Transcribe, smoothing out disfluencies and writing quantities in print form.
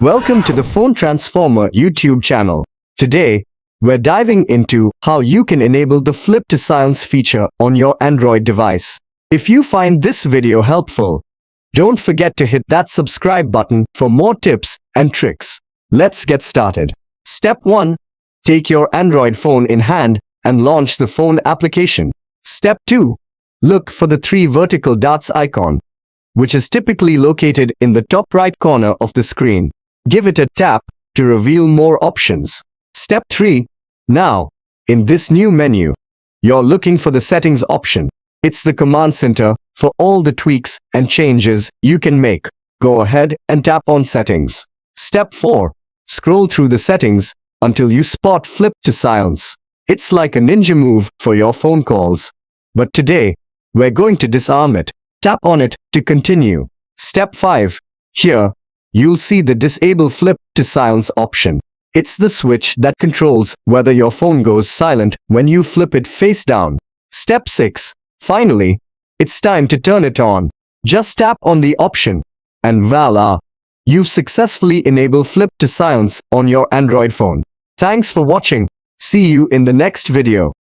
Welcome to the Phone Transformer YouTube channel. Today, we're diving into how you can enable the flip to silence feature on your Android device. If you find this video helpful, don't forget to hit that subscribe button for more tips and tricks. Let's get started. Step 1. Take your Android phone in hand and launch the phone application. Step 2. Look for the 3 vertical dots icon, which is typically located in the top right corner of the screen. Give it a tap to reveal more options. Step 3. Now, in this new menu, you're looking for the settings option. It's the command center for all the tweaks and changes you can make. Go ahead and tap on settings. Step 4. Scroll through the settings until you spot flip to silence. It's like a ninja move for your phone calls. But today, we're going to disarm it. Tap on it to continue. Step 5. Here, you'll see the disable flip to silence option. It's the switch that controls whether your phone goes silent when you flip it face down. Step 6. Finally, it's time to turn it on. Just tap on the option, and voila! You've successfully enabled flip to silence on your Android phone. Thanks for watching. See you in the next video.